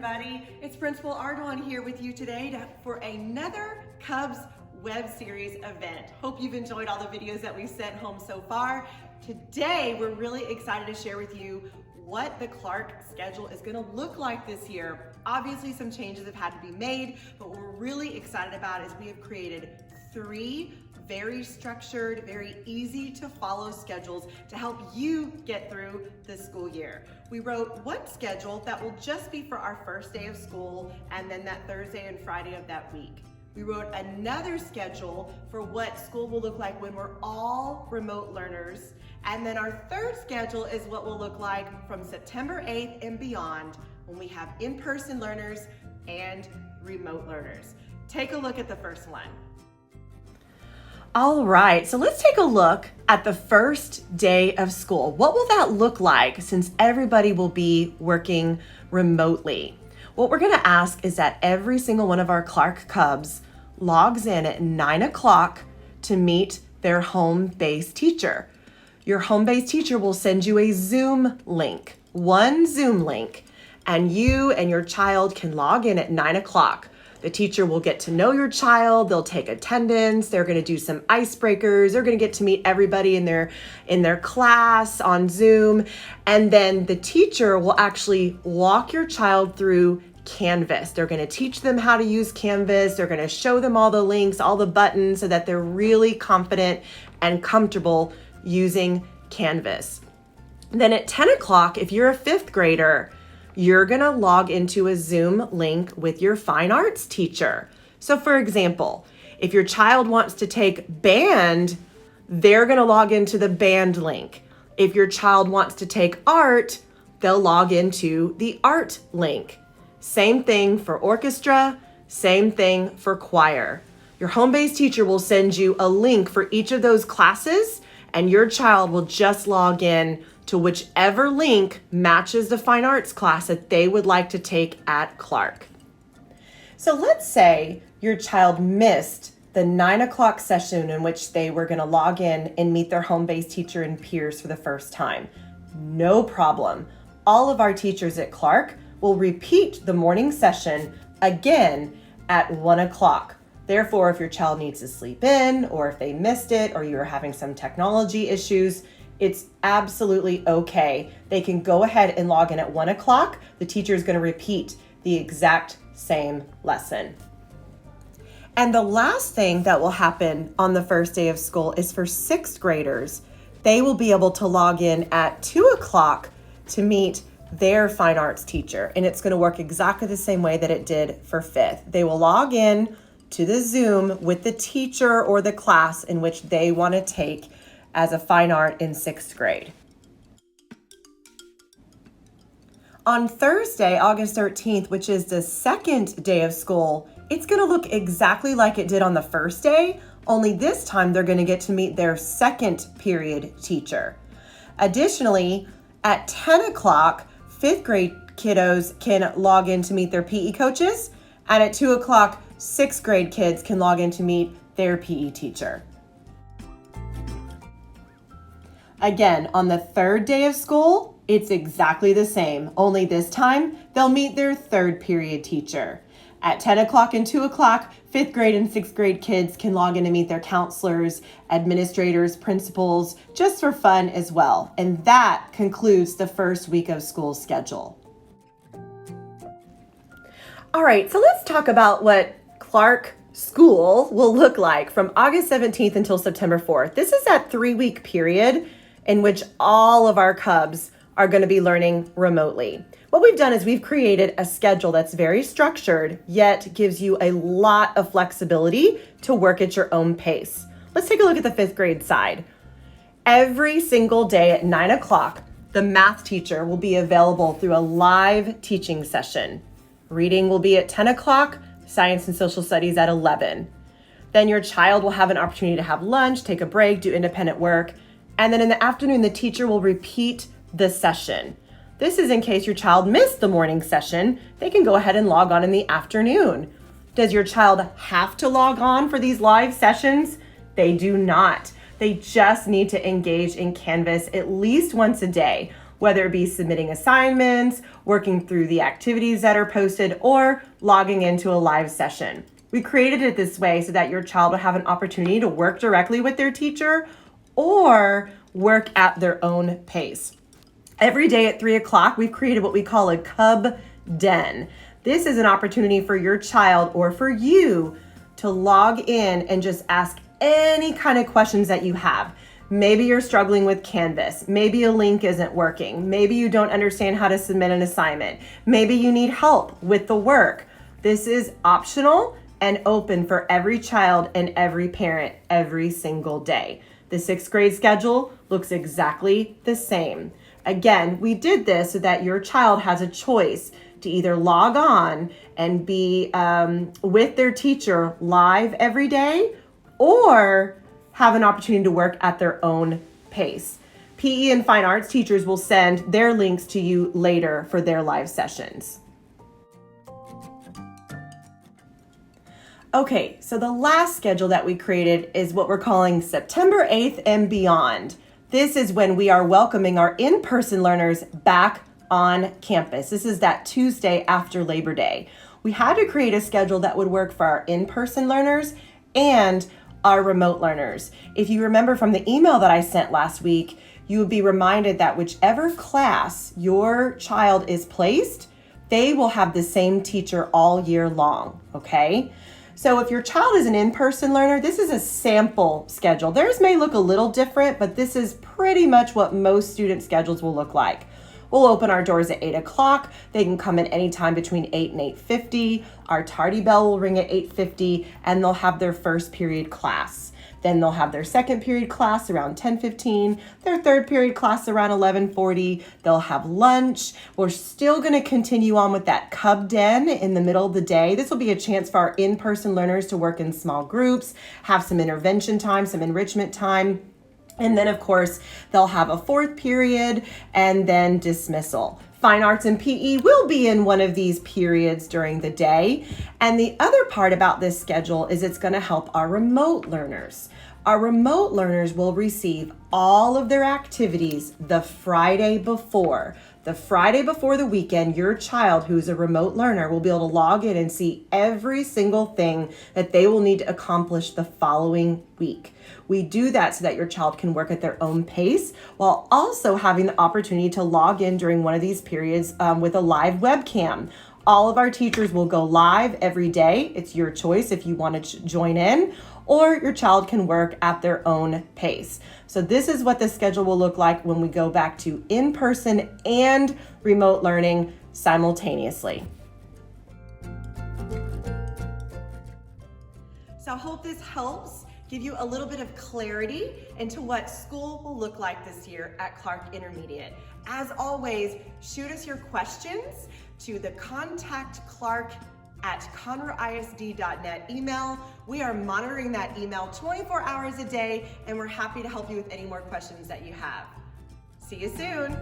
everybody. It's Principal Ardoin here with you today for another Cubs web series event. Hope you've enjoyed all the videos that we've sent home so far. Today, we're really excited to share with you what the Clark schedule is going to look like this year. Obviously, some changes have had to be made, but what we're really excited about is we have created 3 very structured, very easy to follow schedules to help you get through the school year. We wrote one schedule that will just be for our first day of school and then that Thursday and Friday of that week. We wrote another schedule for what school will look like when we're all remote learners. And then our third schedule is what will look like from September 8th and beyond when we have in-person learners and remote learners. Take a look at the first one. All right, so let's take a look at the first day of school. What will that look like since everybody will be working remotely? What we're gonna ask is that every single one of our Clark Cubs logs in at 9 o'clock to meet their home-based teacher. Your home-based teacher will send you a Zoom link, one Zoom link, and you and your child can log in at 9 o'clock. The teacher will get to know your child, they'll take attendance, they're gonna do some icebreakers, they're gonna get to meet everybody in their class on Zoom, and then the teacher will actually walk your child through Canvas. They're gonna teach them how to use Canvas, they're gonna show them all the links, all the buttons, so that they're really confident and comfortable using Canvas. Then at 10 o'clock, if you're a 5th grader, you're gonna log into a Zoom link with your fine arts teacher. So for example, if your child wants to take band, they're gonna log into the band link. If your child wants to take art, they'll log into the art link. Same thing for orchestra, same thing for choir. Your home-based teacher will send you a link for each of those classes, and your child will just log in to whichever link matches the fine arts class that they would like to take at Clark. So let's say your child missed the 9 o'clock session in which they were gonna log in and meet their home-based teacher and peers for the first time. No problem. All of our teachers at Clark will repeat the morning session again at 1 o'clock. Therefore, if your child needs to sleep in, or if they missed it, or you're having some technology issues, it's absolutely okay. They can go ahead and log in at 1 o'clock. The teacher is going to repeat the exact same lesson. And the last thing that will happen on the first day of school is for 6th graders. They will be able to log in at 2 o'clock to meet their fine arts teacher. And it's going to work exactly the same way that it did for 5th. They will log in to the Zoom with the teacher or the class in which they want to take as a fine art in 6th grade. On Thursday, August 13th, which is the second day of school, it's gonna look exactly like it did on the first day, only this time they're gonna get to meet their 2nd period teacher. Additionally, at 10 o'clock, 5th grade kiddos can log in to meet their PE coaches, and at 2 o'clock, 6th grade kids can log in to meet their PE teacher. Again, on the 3rd day of school, it's exactly the same, only this time they'll meet their 3rd period teacher. At 10 o'clock and 2 o'clock, 5th grade and 6th grade kids can log in to meet their counselors, administrators, principals, just for fun as well. And that concludes the first week of school schedule. All right, so let's talk about what Clark School will look like from August 17th until September 4th. This is that 3-week period in which all of our Cubs are going to be learning remotely. What we've done is we've created a schedule that's very structured, yet gives you a lot of flexibility to work at your own pace. Let's take a look at the 5th grade side. Every single day at 9 o'clock, the math teacher will be available through a live teaching session. Reading will be at 10 o'clock, science and social studies at 11. Then your child will have an opportunity to have lunch, take a break, do independent work. And then in the afternoon, the teacher will repeat the session. This is in case your child missed the morning session, they can go ahead and log on in the afternoon. Does your child have to log on for these live sessions? They do not. They just need to engage in Canvas at least once a day. whether it be submitting assignments, working through the activities that are posted, or logging into a live session. We created it this way so that your child will have an opportunity to work directly with their teacher or work at their own pace. Every day at 3 o'clock, we've created what we call a Cub Den. This is an opportunity for your child or for you to log in and just ask any kind of questions that you have. Maybe you're struggling with Canvas. Maybe a link isn't working. Maybe you don't understand how to submit an assignment. Maybe you need help with the work. This is optional and open for every child and every parent every single day. The 6th grade schedule looks exactly the same. Again, we did this so that your child has a choice to either log on and be with their teacher live every day or have an opportunity to work at their own pace. PE and fine arts teachers will send their links to you later for their live sessions. Okay, so the last schedule that we created is what we're calling September 8th and beyond. This is when we are welcoming our in-person learners back on campus. This is that Tuesday after Labor Day. We had to create a schedule that would work for our in-person learners and our remote learners. If you remember from the email that I sent last week, you would be reminded that whichever class your child is placed, they will have the same teacher all year long, okay? So if your child is an in-person learner, this is a sample schedule. Theirs may look a little different, but this is pretty much what most student schedules will look like. We'll open our doors at 8 o'clock. They can come in anytime between 8 and 8:50. Our tardy bell will ring at 8:50, and they'll have their first period class. Then they'll have their second period class around 10:15, their third period class around 11:40. They'll have lunch. We're still going to continue on with that Cub Den in the middle of the day. This will be a chance for our in-person learners to work in small groups, have some intervention time, some enrichment time. And then, of course, they'll have a 4th period and then dismissal. Fine arts and PE will be in one of these periods during the day. And the other part about this schedule is it's going to help our remote learners. Our remote learners will receive all of their activities the Friday before. The Friday before the weekend, your child who's a remote learner will be able to log in and see every single thing that they will need to accomplish the following week. We do that so that your child can work at their own pace while also having the opportunity to log in during one of these periods with a live webcam. All of our teachers will go live every day. It's your choice if you want to join in, or your child can work at their own pace. So this is what the schedule will look like when we go back to in-person and remote learning simultaneously. So I hope this helps give you a little bit of clarity into what school will look like this year at Clark Intermediate. As always, shoot us your questions to the contactclark@conroeisd.net email. We are monitoring that email 24 hours a day, and we're happy to help you with any more questions that you have. See you soon.